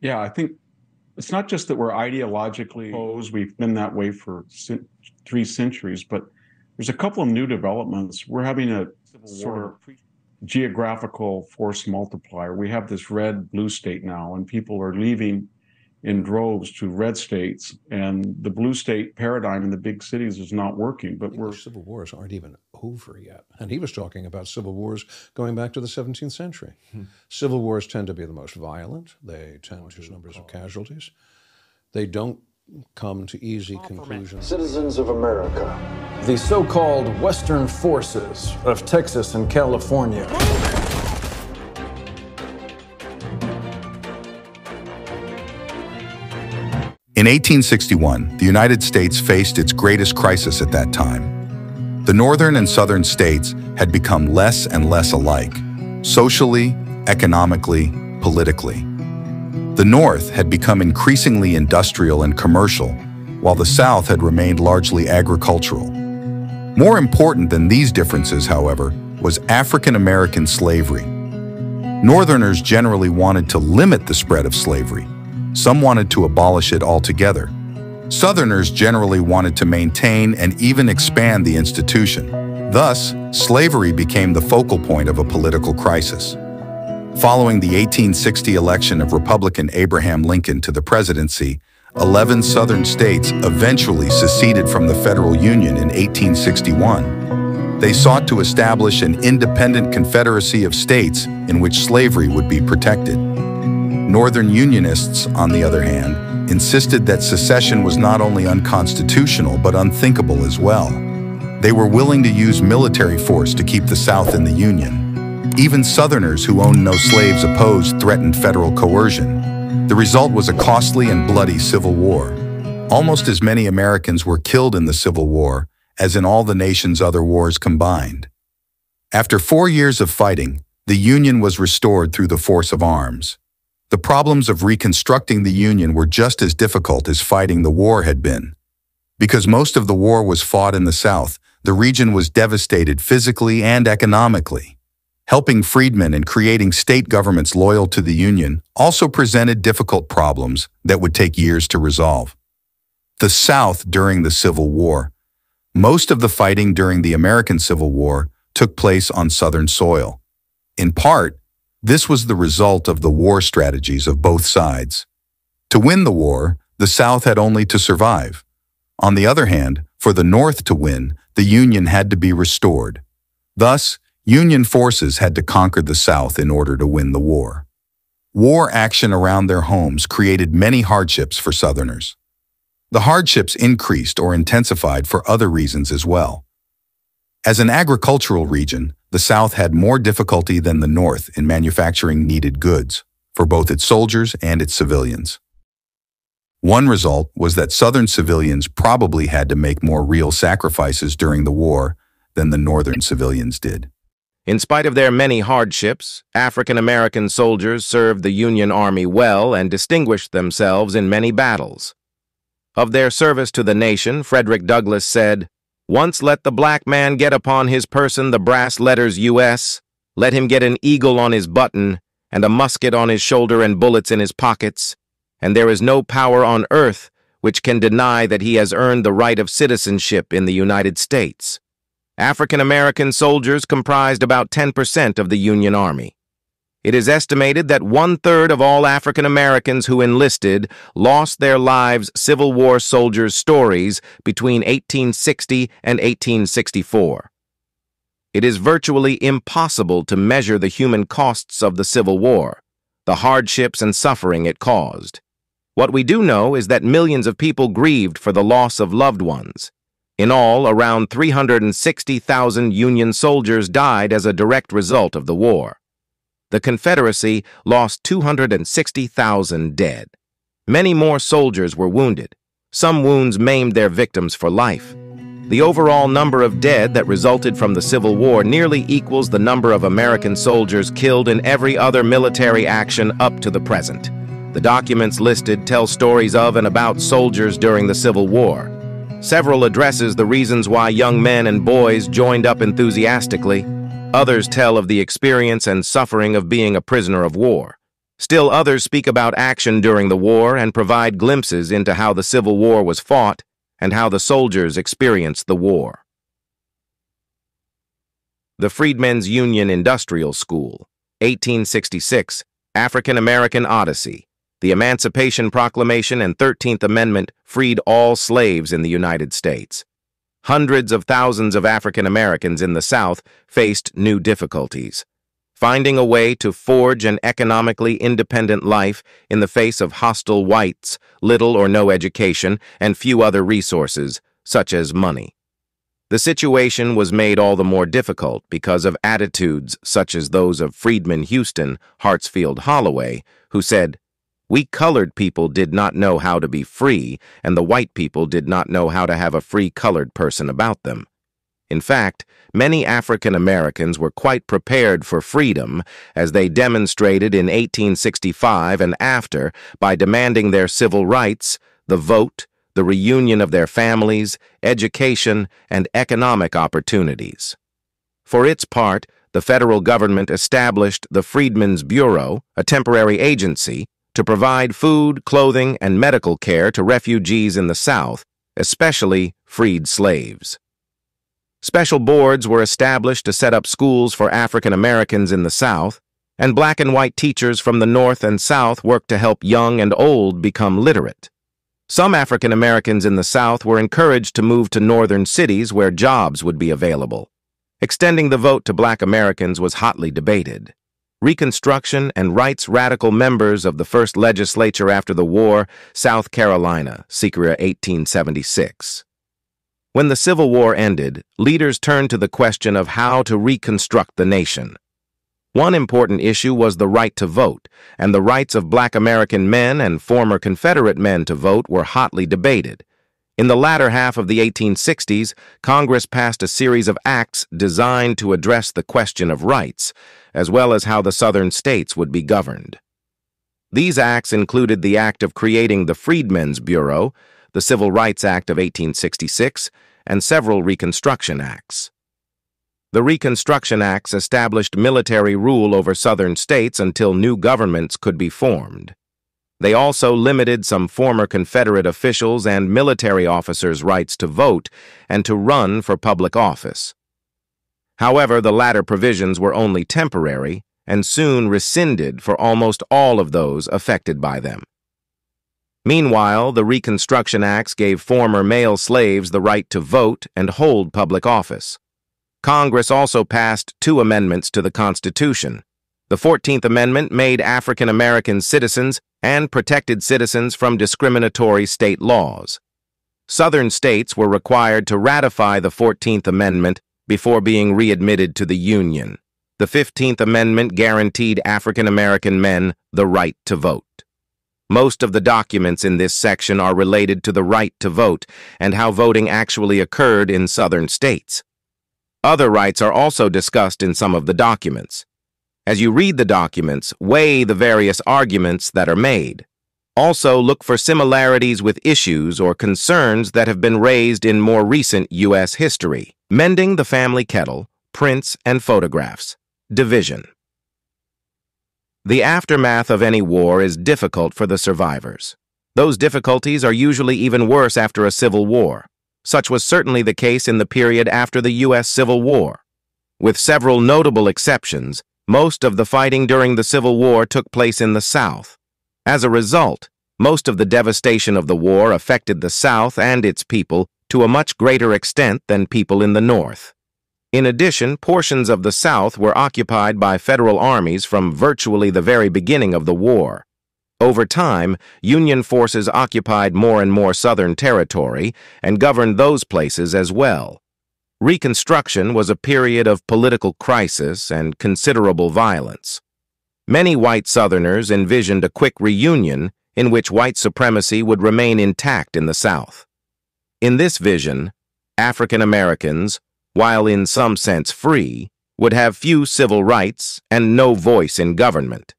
Yeah, I think it's not just that we're ideologically opposed, we've been that way for 3 centuries, but there's a couple of new developments. We're having a sort of geographical force multiplier. We have this red blue state now, and people are leaving in droves to red states, and the blue state paradigm in the big cities is not working. But English civil wars aren't even over yet. And he was talking about civil wars going back to the 17th century. Civil wars tend to be the most violent. They tend to numbers of casualties. They don't come to easy conclusions. Citizens of America, the so-called Western forces of Texas and California. In 1861, the United States faced its greatest crisis at that time. The northern and southern states had become less and less alike, socially, economically, politically. The North had become increasingly industrial and commercial, while the South had remained largely agricultural. More important than these differences, however, was African American slavery. Northerners generally wanted to limit the spread of slavery. Some wanted to abolish it altogether. Southerners generally wanted to maintain and even expand the institution. Thus, slavery became the focal point of a political crisis. Following the 1860 election of Republican Abraham Lincoln to the presidency, 11 Southern states eventually seceded from the federal union in 1861. They sought to establish an independent confederacy of states in which slavery would be protected. Northern Unionists, on the other hand, insisted that secession was not only unconstitutional but unthinkable as well. They were willing to use military force to keep the South in the Union. Even Southerners who owned no slaves opposed threatened federal coercion. The result was a costly and bloody Civil War. Almost as many Americans were killed in the Civil War as in all the nation's other wars combined. After 4 years of fighting, the Union was restored through the force of arms. The problems of reconstructing the Union were just as difficult as fighting the war had been. Because most of the war was fought in the South, the region was devastated physically and economically. Helping freedmen and creating state governments loyal to the Union also presented difficult problems that would take years to resolve. The South during the Civil War. Most of the fighting during the American Civil War took place on Southern soil. In part, this was the result of the war strategies of both sides. To win the war, the South had only to survive. On the other hand, for the North to win, the Union had to be restored. Thus, Union forces had to conquer the South in order to win the war. War action around their homes created many hardships for Southerners. The hardships increased or intensified for other reasons as well. As an agricultural region, the South had more difficulty than the North in manufacturing needed goods for both its soldiers and its civilians. One result was that Southern civilians probably had to make more real sacrifices during the war than the Northern civilians did. In spite of their many hardships, African American soldiers served the Union Army well and distinguished themselves in many battles. Of their service to the nation, Frederick Douglass said, "Once let the black man get upon his person the brass letters U.S., let him get an eagle on his button, and a musket on his shoulder and bullets in his pockets, and there is no power on earth which can deny that he has earned the right of citizenship in the United States." African American soldiers comprised about 10% of the Union Army. It is estimated that 1/3 of all African Americans who enlisted lost their lives Civil War soldiers' stories between 1860 and 1864. It is virtually impossible to measure the human costs of the Civil War, the hardships and suffering it caused. What we do know is that millions of people grieved for the loss of loved ones. In all, around 360,000 Union soldiers died as a direct result of the war. The Confederacy lost 260,000 dead. Many more soldiers were wounded. Some wounds maimed their victims for life. The overall number of dead that resulted from the Civil War nearly equals the number of American soldiers killed in every other military action up to the present. The documents listed tell stories of and about soldiers during the Civil War. Several addresses the reasons why young men and boys joined up enthusiastically. Others tell of the experience and suffering of being a prisoner of war. Still others speak about action during the war and provide glimpses into how the Civil War was fought and how the soldiers experienced the war. The Freedmen's Union Industrial School, 1866, African American Odyssey. The Emancipation Proclamation and 13th Amendment freed all slaves in the United States. Hundreds of thousands of African Americans in the South faced new difficulties. Finding a way to forge an economically independent life in the face of hostile whites, little or no education, and few other resources, such as money. The situation was made all the more difficult because of attitudes such as those of Freedman Houston, Hartsfield Holloway, who said, "We colored people did not know how to be free, and the white people did not know how to have a free colored person about them." In fact, many African Americans were quite prepared for freedom, as they demonstrated in 1865 and after by demanding their civil rights, the vote, the reunion of their families, education, and economic opportunities. For its part, the federal government established the Freedmen's Bureau, a temporary agency, to provide food, clothing, and medical care to refugees in the South, especially freed slaves. Special boards were established to set up schools for African Americans in the South, and black and white teachers from the North and South worked to help young and old become literate. Some African Americans in the South were encouraged to move to northern cities where jobs would be available. Extending the vote to black Americans was hotly debated. Reconstruction and rights radical members of the first legislature after the war, South Carolina, circa 1876. When the Civil War ended, leaders turned to the question of how to reconstruct the nation. One important issue was the right to vote, and the rights of black American men and former Confederate men to vote were hotly debated. In the latter half of the 1860s, Congress passed a series of acts designed to address the question of rights, as well as how the Southern states would be governed. These acts included the act of creating the Freedmen's Bureau, the Civil Rights Act of 1866, and several Reconstruction Acts. The Reconstruction Acts established military rule over Southern states until new governments could be formed. They also limited some former Confederate officials and military officers' rights to vote and to run for public office. However, the latter provisions were only temporary and soon rescinded for almost all of those affected by them. Meanwhile, the Reconstruction Acts gave former male slaves the right to vote and hold public office. Congress also passed 2 amendments to the Constitution. The 14th Amendment made African American citizens and protected citizens from discriminatory state laws. Southern states were required to ratify the 14th Amendment before being readmitted to the Union. The 15th Amendment guaranteed African American men the right to vote. Most of the documents in this section are related to the right to vote and how voting actually occurred in Southern states. Other rights are also discussed in some of the documents. As you read the documents, weigh the various arguments that are made. Also, look for similarities with issues or concerns that have been raised in more recent U.S. history. Mending the family kettle, prints and photographs. Division. The aftermath of any war is difficult for the survivors. Those difficulties are usually even worse after a civil war. Such was certainly the case in the period after the U.S. Civil War. With several notable exceptions, most of the fighting during the Civil War took place in the South. As a result, most of the devastation of the war affected the South and its people to a much greater extent than people in the North. In addition, portions of the South were occupied by federal armies from virtually the very beginning of the war. Over time, Union forces occupied more and more Southern territory and governed those places as well. Reconstruction was a period of political crisis and considerable violence. Many white Southerners envisioned a quick reunion in which white supremacy would remain intact in the South. In this vision, African Americans, while in some sense free, would have few civil rights and no voice in government.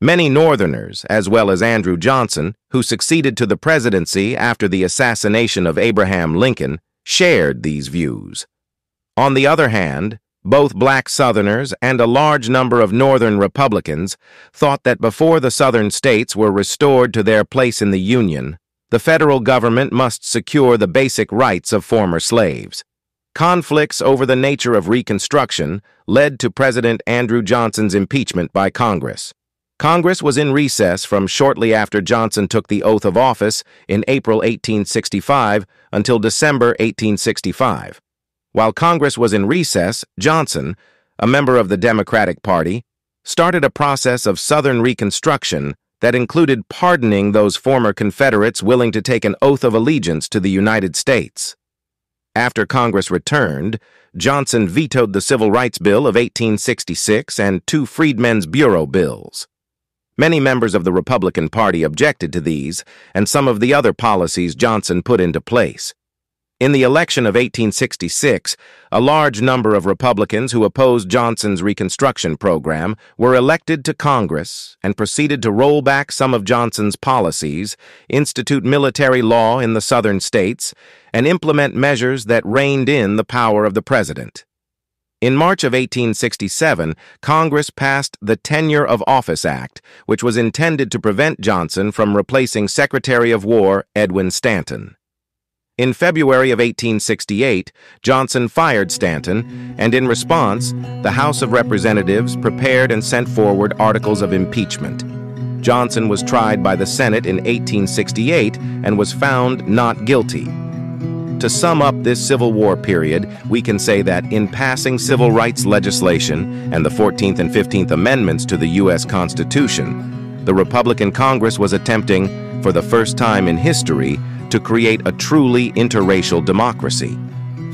Many Northerners, as well as Andrew Johnson, who succeeded to the presidency after the assassination of Abraham Lincoln, shared these views. On the other hand, Both black Southerners and a large number of Northern Republicans thought that before the Southern states were restored to their place in the Union, the federal government must secure the basic rights of former slaves. Conflicts over the nature of Reconstruction led to President Andrew Johnson's impeachment by Congress. Congress was in recess from shortly after Johnson took the oath of office in April 1865 until December 1865. While Congress was in recess, Johnson, a member of the Democratic Party, started a process of Southern Reconstruction that included pardoning those former Confederates willing to take an oath of allegiance to the United States. After Congress returned, Johnson vetoed the Civil Rights Bill of 1866 and two Freedmen's Bureau bills. Many members of the Republican Party objected to these and some of the other policies Johnson put into place. In the election of 1866, a large number of Republicans who opposed Johnson's Reconstruction program were elected to Congress and proceeded to roll back some of Johnson's policies, institute military law in the Southern states, and implement measures that reined in the power of the president. In March of 1867, Congress passed the Tenure of Office Act, which was intended to prevent Johnson from replacing Secretary of War Edwin Stanton. In February of 1868, Johnson fired Stanton, and in response, the House of Representatives prepared and sent forward articles of impeachment. Johnson was tried by the Senate in 1868 and was found not guilty. To sum up this Civil War period, we can say that in passing civil rights legislation and the 14th and 15th Amendments to the U.S. Constitution, the Republican Congress was attempting, for the first time in history, to create a truly interracial democracy.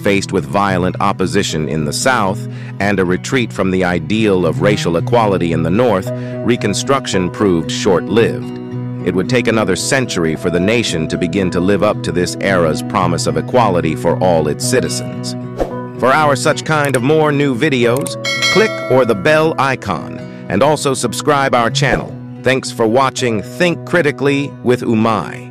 Faced with violent opposition in the South and a retreat from the ideal of racial equality in the North, Reconstruction proved short-lived. It would take another century for the nation to begin to live up to this era's promise of equality for all its citizens. For our such kind of more new videos, click or the bell icon, and also subscribe our channel. Thanks for watching Think Critically with Umai.